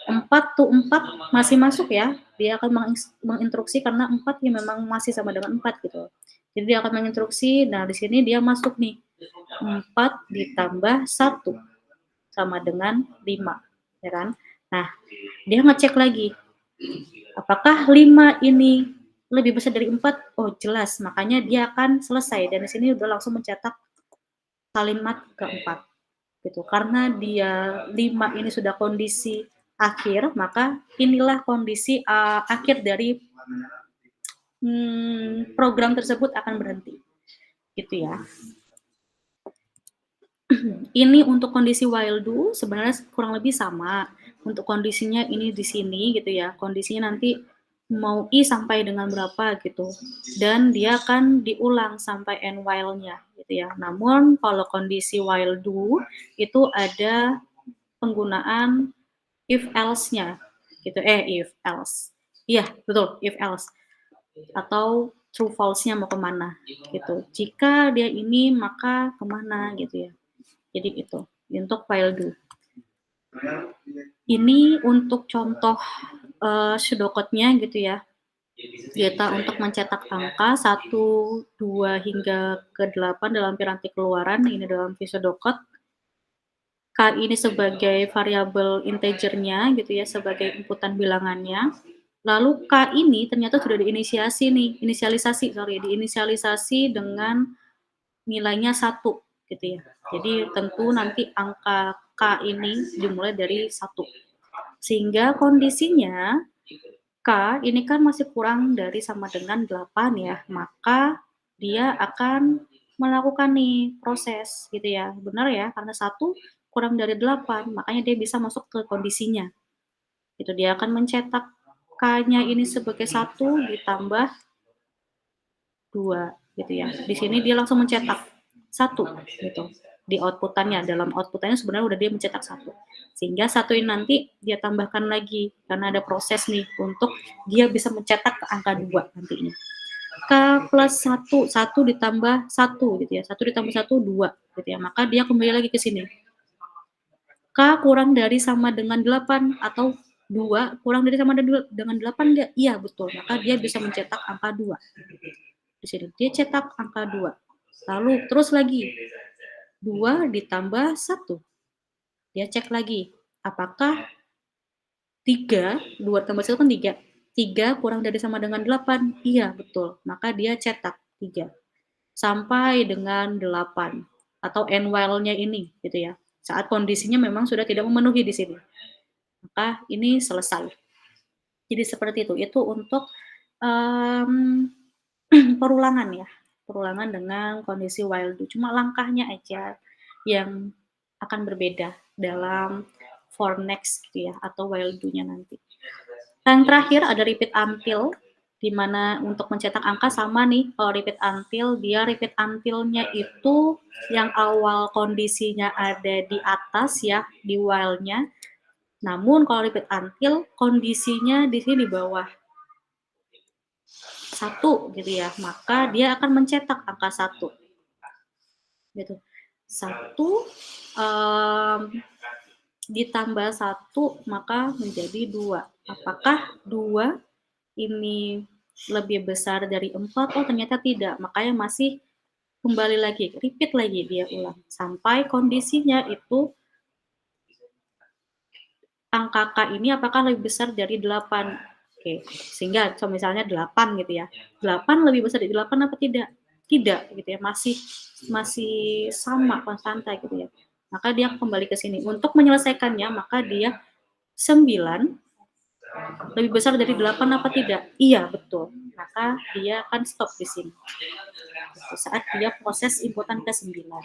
4 to 4 masih masuk ya. Dia akan menginstruksi karena 4 ya memang masih sama dengan 4 gitu. Jadi dia akan menginstruksi, nah di sini dia masuk nih. 4 ditambah 1 sama dengan 5, ya kan? Nah, dia ngecek lagi. Apakah 5 ini lebih besar dari 4? Oh, jelas. Makanya dia akan selesai dan di sini udah langsung mencetak kalimat keempat. Gitu. Karena dia 5 ini sudah kondisi akhir, maka inilah kondisi akhir dari program tersebut akan berhenti. Gitu ya. Ini untuk kondisi while do sebenarnya kurang lebih sama. Untuk kondisinya ini di sini gitu ya. Kondisinya nanti mau i sampai dengan berapa gitu. Dan dia akan diulang sampai end while-nya gitu ya. Namun kalau kondisi while do itu ada penggunaan if else-nya gitu. If else. Iya, betul, if else. Atau true false-nya mau kemana gitu. Jika dia ini maka kemana gitu ya. Jadi itu untuk while do. Ini untuk contoh pseudocode-nya gitu ya. Kita untuk mencetak angka 1, 2 hingga ke 8 dalam piranti keluaran, ini dalam pseudocode. K ini sebagai variabel integernya gitu ya, sebagai inputan bilangannya. Lalu K ini ternyata sudah diinisialisasi dengan nilainya 1 gitu ya. Jadi tentu nanti angka K ini dimulai dari 1. Sehingga kondisinya K ini kan masih kurang dari sama dengan 8 ya, maka dia akan melakukan nih proses gitu ya. Benar ya, karena 1 kurang dari 8, makanya dia bisa masuk ke kondisinya. Itu dia akan mencetak K-nya ini sebagai 1 ditambah 2 gitu ya. Di sini dia langsung mencetak 1 gitu. Di output-annya, dalam output-annya sebenarnya udah dia mencetak 1. Sehingga 1 ini nanti dia tambahkan lagi karena ada proses nih untuk dia bisa mencetak ke angka 2 nantinya. K plus 1, 1 ditambah 1 gitu ya. 1 ditambah 1, 2 gitu ya. Maka dia kembali lagi ke sini. K kurang dari sama dengan 8 atau 2 kurang dari sama dengan 8 enggak? Iya, betul. Maka dia bisa mencetak angka 2. Di sini dia cetak angka 2. Lalu terus lagi 2 ditambah 1. Dia cek lagi, apakah 3, 2 tambah 1 kan 3. 3 kurang dari sama dengan 8? Iya, betul. Maka dia cetak 3. Sampai dengan 8 atau n while-nya ini gitu ya. Saat kondisinya memang sudah tidak memenuhi di sini. Maka ini selesai. Jadi seperti itu. Itu untuk perulangan ya. Perulangan dengan kondisi while do. Cuma langkahnya aja yang akan berbeda dalam for next gitu ya, atau while do-nya nanti. Yang terakhir ada repeat until, di mana untuk mencetak angka sama nih, kalau repeat until, dia repeat until-nya itu yang awal kondisinya ada di atas ya, di while-nya. Namun kalau repeat until, kondisinya di sini di bawah. 1 gitu ya, maka dia akan mencetak angka 1. Gitu. 1 ditambah 1 maka menjadi 2. Apakah 2 ini lebih besar dari 4? Oh, ternyata tidak. Makanya masih kembali lagi, repeat lagi dia ulang sampai kondisinya itu angka K ini apakah lebih besar dari 8. Oke, sehingga misalnya 8 gitu ya. 8 lebih besar dari 8 apa tidak? Tidak gitu ya, masih sama konstanta gitu ya. Maka dia kembali ke sini. Untuk menyelesaikannya maka dia 9 lebih besar dari 8 apa tidak? Iya, betul. Maka dia akan stop di sini. Gitu, saat dia proses inputan ke 9.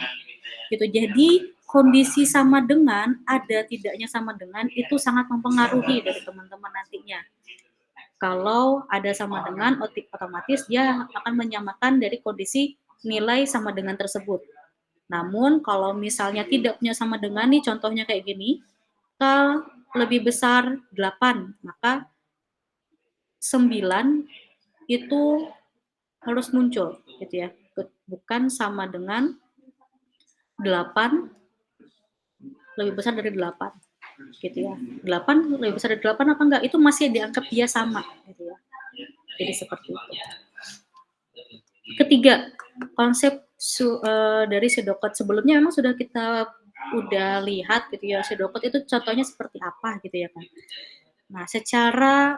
Gitu. Jadi kondisi sama dengan, ada tidaknya sama dengan, itu sangat mempengaruhi dari teman-teman nantinya. Kalau ada sama dengan, otomatis dia akan menyamakan dari kondisi nilai sama dengan tersebut. Namun kalau misalnya tidak punya sama dengan nih, contohnya kayak gini, K lebih besar 8, maka 9 itu harus muncul gitu ya. Bukan sama dengan 8 lebih besar dari 8 gitu ya. 8 lebih besar dari 8 apa enggak? Itu masih dianggap dia sama gitu ya. Jadi seperti itu. Ketiga, konsep dari pseudocode sebelumnya memang sudah kita udah lihat gitu ya, pseudocode itu contohnya seperti apa gitu ya kan. Nah, secara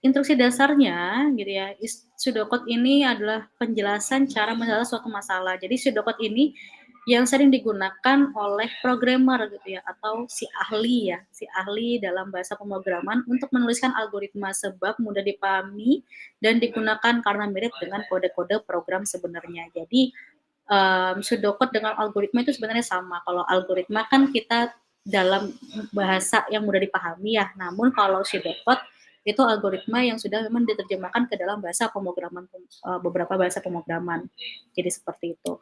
instruksi dasarnya gitu ya, pseudocode ini adalah penjelasan cara menyelesaikan suatu masalah. Jadi pseudocode ini yang sering digunakan oleh programmer gitu ya, atau si ahli dalam bahasa pemrograman untuk menuliskan algoritma sebab mudah dipahami dan digunakan karena mirip dengan kode-kode program sebenarnya. Jadi pseudocode dengan algoritma itu sebenarnya sama. Kalau algoritma kan kita dalam bahasa yang mudah dipahami ya, namun kalau pseudocode Itu algoritma yang sudah memang diterjemahkan ke dalam bahasa pemrograman, beberapa bahasa pemrograman. Jadi seperti itu.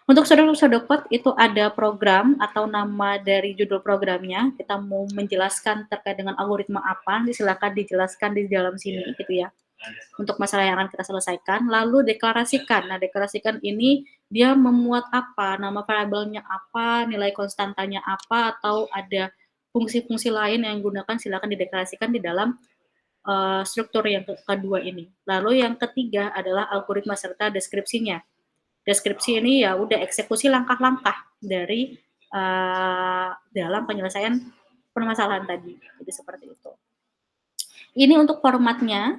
Untuk pseudocode itu ada program atau nama dari judul programnya, kita mau menjelaskan terkait dengan algoritma apa, silakan dijelaskan di dalam sini gitu ya, untuk masalah yang akan kita selesaikan, lalu deklarasikan. Nah, deklarasikan ini dia memuat apa, nama variabelnya apa, nilai konstantanya apa, atau ada fungsi-fungsi lain yang gunakan, silakan dideklarasikan di dalam struktur yang kedua ini. Lalu yang ketiga adalah algoritma serta deskripsinya. Deskripsi ini ya udah eksekusi langkah-langkah dari dalam penyelesaian permasalahan tadi. Jadi seperti itu. Ini untuk formatnya.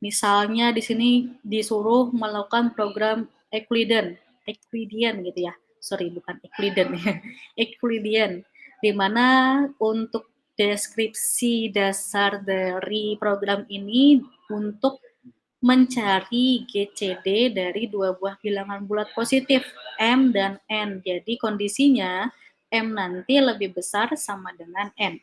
Misalnya di sini disuruh melakukan program Euclidean gitu ya. Sorry, bukan Euclidean ya. Euclidean, di mana untuk deskripsi dasar dari program ini untuk mencari GCD dari dua buah bilangan bulat positif, M dan N. Jadi kondisinya M nanti lebih besar sama dengan N.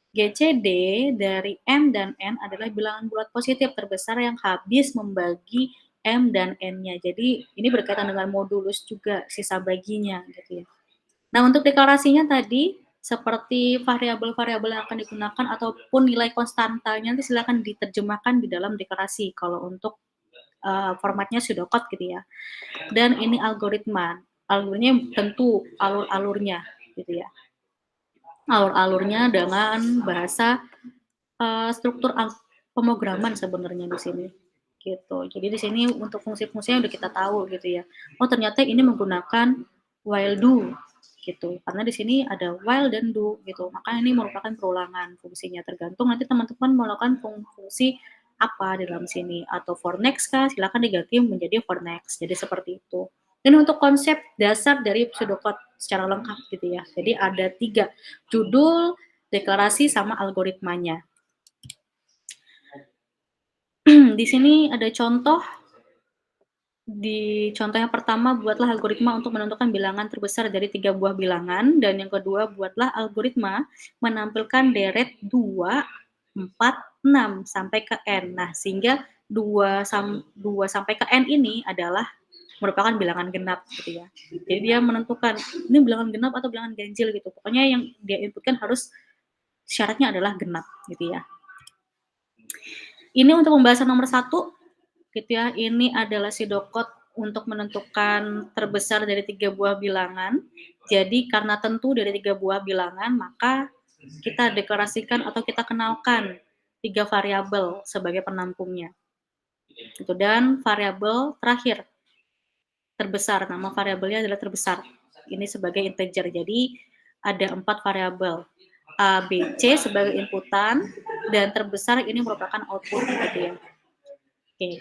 GCD dari M dan N adalah bilangan bulat positif terbesar yang habis membagi M dan N-nya. Jadi ini berkaitan dengan modulus juga, sisa baginya gitu ya. Nah, untuk deklarasinya tadi seperti variabel-variabel yang akan digunakan ataupun nilai konstantanya nanti silakan diterjemahkan di dalam deklarasi kalau untuk formatnya pseudocode gitu ya. Dan ini algoritma. Algoritmanya tentu alur-alurnya gitu ya. Alur-alurnya dengan bahasa struktur pemrograman sebenarnya di sini gitu. Jadi di sini untuk fungsi-fungsinya udah kita tahu gitu ya. Oh, ternyata ini menggunakan while do gitu. Karena di sini ada while dan do gitu. Maka ini merupakan perulangan fungsinya, tergantung nanti teman-teman melakukan fungsi apa di dalam sini, atau for next kah, silakan diganti menjadi for next. Jadi seperti itu. Ini untuk konsep dasar dari pseudocode secara lengkap gitu ya. Jadi ada 3, judul, deklarasi, sama algoritmanya. Di sini ada contoh. Di contoh yang pertama, buatlah algoritma untuk menentukan bilangan terbesar dari 3 buah bilangan, dan yang kedua, buatlah algoritma menampilkan deret 2, 4, 6 sampai ke N. Nah, sehingga 2 sampai ke N ini adalah merupakan bilangan genap gitu ya. Jadi dia menentukan ini bilangan genap atau bilangan ganjil gitu. Pokoknya yang dia inputkan harus syaratnya adalah genap gitu ya. Ini untuk pembahasan nomor 1 gitu ya. Ini adalah pseudocode untuk menentukan terbesar dari 3 buah bilangan. Jadi karena tentu dari 3 buah bilangan, maka kita deklarasikan atau kita kenalkan 3 variabel sebagai penampungnya. Gitu. Dan variabel terakhir terbesar, nama variabelnya adalah terbesar. Ini sebagai integer. Jadi ada 4 variabel. A, B, C sebagai inputan, dan terbesar ini merupakan output gitu ya. Oke.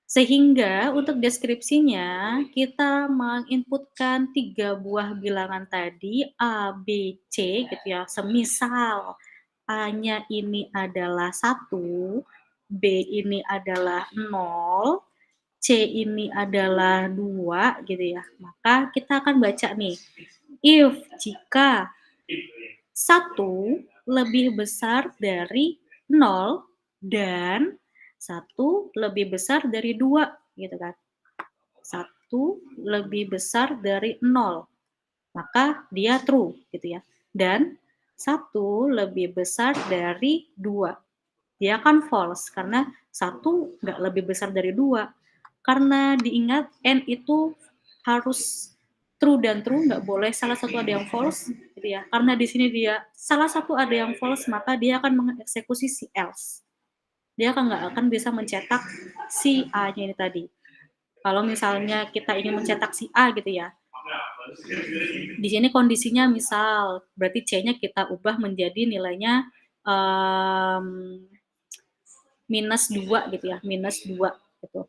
Sehingga untuk deskripsinya kita menginputkan 3 buah bilangan tadi A, B, C gitu ya. Semisal A-nya ini adalah 1, B ini adalah 0, C ini adalah 2 gitu ya. Maka kita akan baca nih, if jika 1 lebih besar dari 0 dan 1 lebih besar dari 2 gitu kan. 1 lebih besar dari 0, maka dia true gitu ya. Dan 1 lebih besar dari 2, dia kan false karena 1 nggak lebih besar dari 2. Karena diingat N itu harus true dan true, nggak boleh salah satu ada yang false gitu ya. Karena di sini dia salah satu ada yang false, maka dia akan mengeksekusi si else. Dia nggak akan bisa mencetak si A-nya ini tadi. Kalau misalnya kita ingin mencetak si A gitu ya, di sini kondisinya misal, berarti C-nya kita ubah menjadi nilainya minus 2 gitu ya, minus 2 gitu.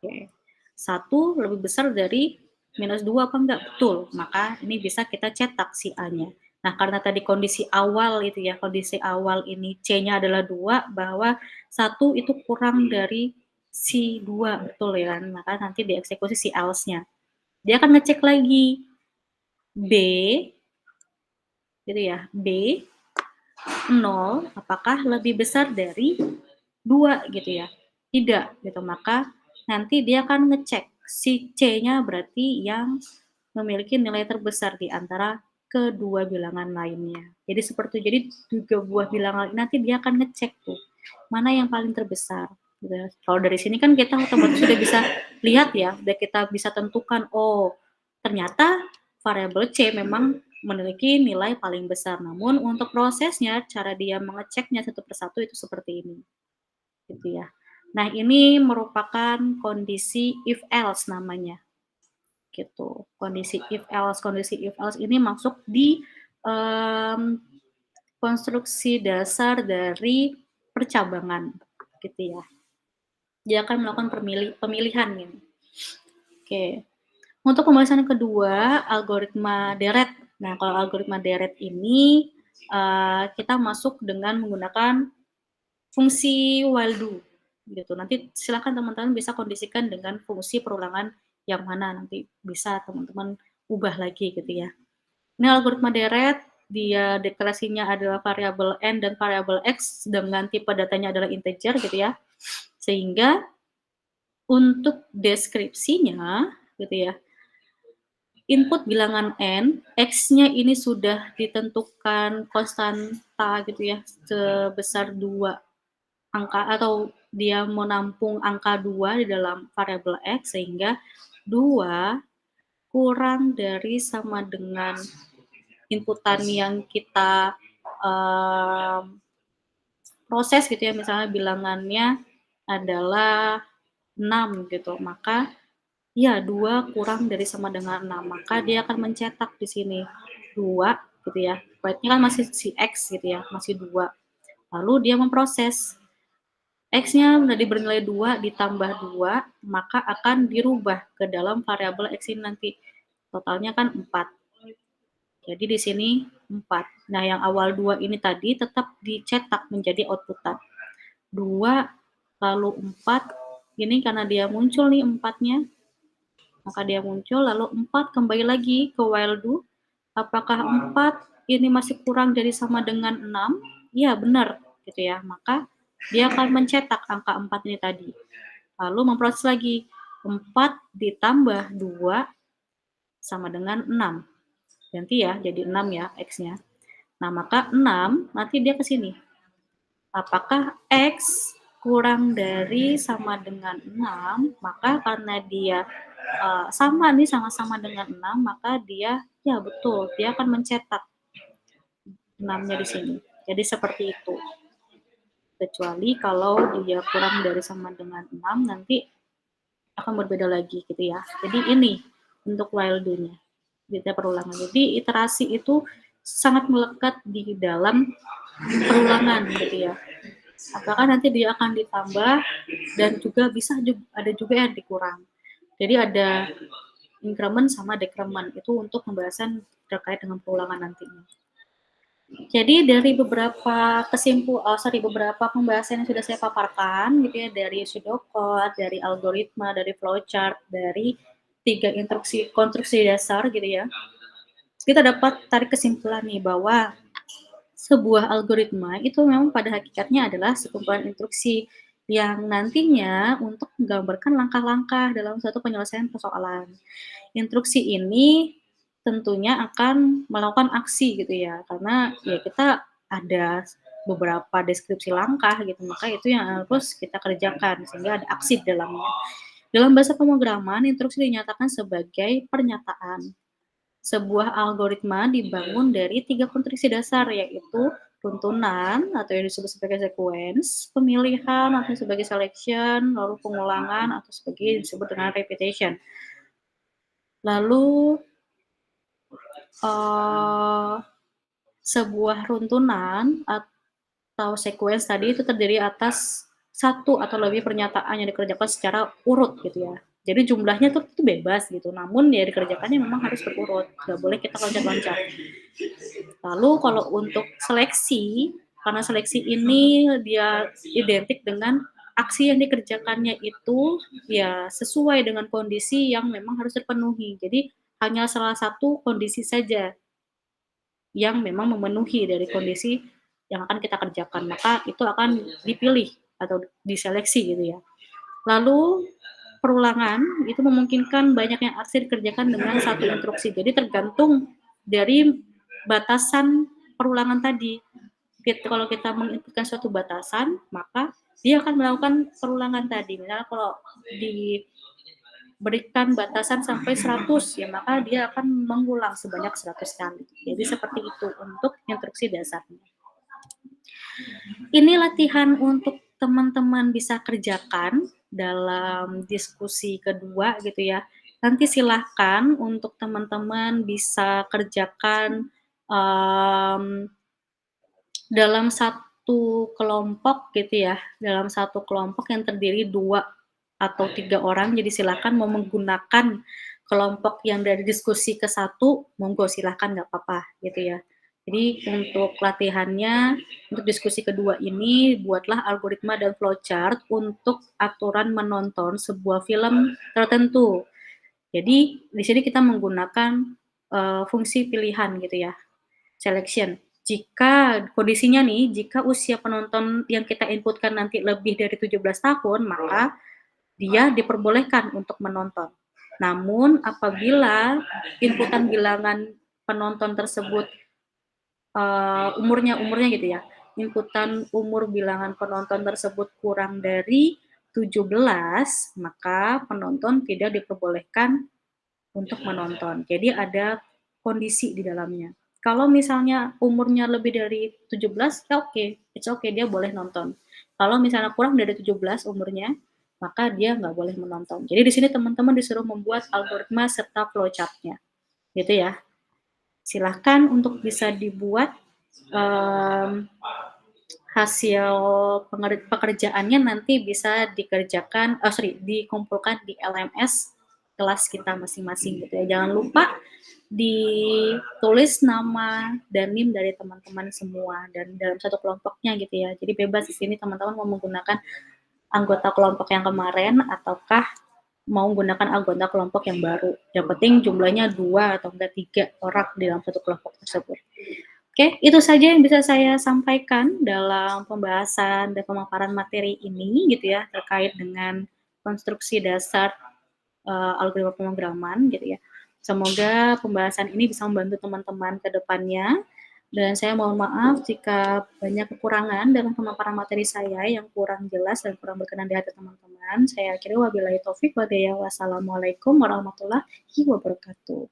Oke. 1 lebih besar dari minus 2 apa enggak? Betul, maka ini bisa kita cetak si A-nya. Nah, karena tadi kondisi awal itu ya, kondisi awal ini C-nya adalah 2, bahwa 1 itu kurang dari si 2, betul ya kan? Maka nanti dieksekusi si else-nya. Dia akan ngecek lagi B, gitu ya, B 0 apakah lebih besar dari 2 gitu ya? Tidak gitu, maka nanti dia akan ngecek si C-nya berarti yang memiliki nilai terbesar di antara kedua bilangan lainnya. Jadi seperti jadi 3 buah bilangan nanti dia akan ngecek tuh, mana yang paling terbesar gitu ya. Kalau dari sini kan kita otomatis sudah bisa lihat ya, udah kita bisa tentukan, oh ternyata variabel C memang memiliki nilai paling besar. Namun untuk prosesnya, cara dia mengeceknya satu persatu itu seperti ini, gitu ya. Nah, ini merupakan kondisi if else namanya, gitu. Kondisi if else ini masuk di um, konstruksi dasar dari percabangan, gitu ya. Dia akan melakukan pemilihan gitu. Oke. Untuk pembahasan yang kedua, algoritma deret. Nah, kalau algoritma deret ini kita masuk dengan menggunakan fungsi while do gitu. Nanti silakan teman-teman bisa kondisikan dengan fungsi perulangan yang mana nanti bisa teman-teman ubah lagi gitu ya. Ini algoritma deret, dia deklarasinya adalah variabel n dan variabel x dengan tipe datanya adalah integer gitu ya. Sehingga untuk deskripsinya gitu ya, input bilangan n, x-nya ini sudah ditentukan konstanta gitu ya, sebesar 2 angka atau dia menampung angka 2 di dalam variabel x sehingga 2 kurang dari sama dengan inputan yang kita proses gitu ya, misalnya bilangannya adalah 6 gitu, maka ya 2 kurang dari sama dengan 6, maka dia akan mencetak di sini 2 gitu ya, weight-nya kan masih si X gitu ya, masih 2. Lalu dia memproses X-nya menjadi bernilai 2 ditambah 2, maka akan dirubah ke dalam variabel X ini nanti. Totalnya kan 4. Jadi di sini 4. Nah, yang awal 2 ini tadi tetap dicetak menjadi outputan. 2 lalu 4, ini karena dia muncul nih 4-nya, maka dia muncul, lalu 4 kembali lagi ke while do. Apakah 4 ini masih kurang dari sama dengan 6? Iya, benar gitu ya. Maka dia akan mencetak angka 4 ini tadi. Lalu memproses lagi. 4 ditambah 2 sama dengan 6. Ganti ya, jadi 6 ya X-nya. Nah, maka 6 nanti dia ke sini. Apakah X kurang dari sama dengan 6, maka karena dia sama nih, sama-sama dengan 6, maka dia, ya betul, dia akan mencetak 6-nya di sini. Jadi seperti itu. Kecuali kalau dia kurang dari sama dengan 6, nanti akan berbeda lagi gitu ya. Jadi ini untuk while do-nya. Kita perulangan. Jadi iterasi itu sangat melekat di dalam perulangan gitu ya. Apakah nanti dia akan ditambah dan juga bisa ada juga yang dikurang. Jadi ada increment sama decrement itu untuk pembahasan terkait dengan perulangan nantinya. Jadi dari beberapa pembahasan yang sudah saya paparkan gitu ya, dari pseudocode, dari algoritma, dari flowchart, dari 3 konstruksi dasar gitu ya. Kita dapat tarik kesimpulan nih bahwa sebuah algoritma itu memang pada hakikatnya adalah sekumpulan instruksi yang nantinya untuk menggambarkan langkah-langkah dalam suatu penyelesaian persoalan. Instruksi ini tentunya akan melakukan aksi gitu ya, karena ya kita ada beberapa deskripsi langkah gitu, maka itu yang harus kita kerjakan sehingga ada aksi di dalamnya. Dalam bahasa pemrograman, instruksi dinyatakan sebagai pernyataan. Sebuah algoritma dibangun dari 3 konstruksi dasar, yaitu runtunan atau yang disebut sebagai sequence, pemilihan atau sebagai selection, lalu pengulangan atau sebagai disebut dengan repetition. Lalu sebuah runtunan atau sequence tadi itu terdiri atas satu atau lebih pernyataan yang dikerjakan secara urut gitu ya. Jadi jumlahnya tuh itu bebas gitu, namun ya dikerjakannya memang harus berurut, nggak boleh kita loncat-loncat. Lalu kalau untuk seleksi, karena seleksi ini dia identik dengan aksi yang dikerjakannya itu ya sesuai dengan kondisi yang memang harus terpenuhi. Jadi hanya salah satu kondisi saja yang memang memenuhi dari kondisi yang akan kita kerjakan, maka itu akan dipilih atau diseleksi gitu ya. Lalu perulangan itu memungkinkan banyaknya aksi dikerjakan dengan satu instruksi. Jadi tergantung dari batasan perulangan tadi. Kalau kita menginputkan suatu batasan, maka dia akan melakukan perulangan tadi. Misalnya kalau diberikan batasan sampai 100, ya maka dia akan mengulang sebanyak 100 kali. Jadi seperti itu untuk instruksi dasarnya. Ini latihan untuk teman-teman bisa kerjakan dalam diskusi kedua gitu ya. Nanti silahkan untuk teman-teman bisa kerjakan dalam satu kelompok gitu ya, dalam satu kelompok yang terdiri 2 atau 3 orang. Jadi silahkan mau menggunakan kelompok yang dari diskusi ke satu, monggo silahkan nggak apa-apa gitu ya. Jadi untuk latihannya, untuk diskusi kedua ini buatlah algoritma dan flowchart untuk aturan menonton sebuah film tertentu. Jadi di sini kita menggunakan, fungsi pilihan gitu ya, selection. Jika kondisinya nih, jika usia penonton yang kita inputkan nanti lebih dari 17 tahun, maka dia diperbolehkan untuk menonton. Namun apabila inputan bilangan penonton tersebut, umurnya gitu ya, inputan umur bilangan penonton tersebut kurang dari 17, maka penonton tidak diperbolehkan untuk menonton. Jadi ada kondisi di dalamnya. Kalau misalnya umurnya lebih dari 17, ya oke, it's okay, dia boleh nonton. Kalau misalnya kurang dari 17 umurnya, maka dia nggak boleh menonton. Jadi di sini teman-teman disuruh membuat algoritma serta flowchart-nya, gitu ya. Silahkan untuk bisa dibuat, hasil pekerjaannya nanti bisa dikerjakan, dikumpulkan di LMS kelas kita masing-masing gitu ya. Jangan lupa ditulis nama dan NIM dari teman-teman semua dan dalam satu kelompoknya gitu ya. Jadi bebas di sini teman-teman mau menggunakan anggota kelompok yang kemarin ataukah mau menggunakan anggota kelompok yang baru. Yang penting jumlahnya 2 atau enggak 3 orang di dalam satu kelompok tersebut. Oke, itu saja yang bisa saya sampaikan dalam pembahasan dan pemaparan materi ini gitu ya, terkait dengan konstruksi dasar, algoritma pemrograman gitu ya. Semoga pembahasan ini bisa membantu teman-teman ke depannya, dan saya mohon maaf jika banyak kekurangan dalam pemaparan materi saya yang kurang jelas dan kurang berkenan di hati teman-teman. Saya akhiri wabillahi taufik wal hidayah. Wassalamualaikum warahmatullahi wabarakatuh.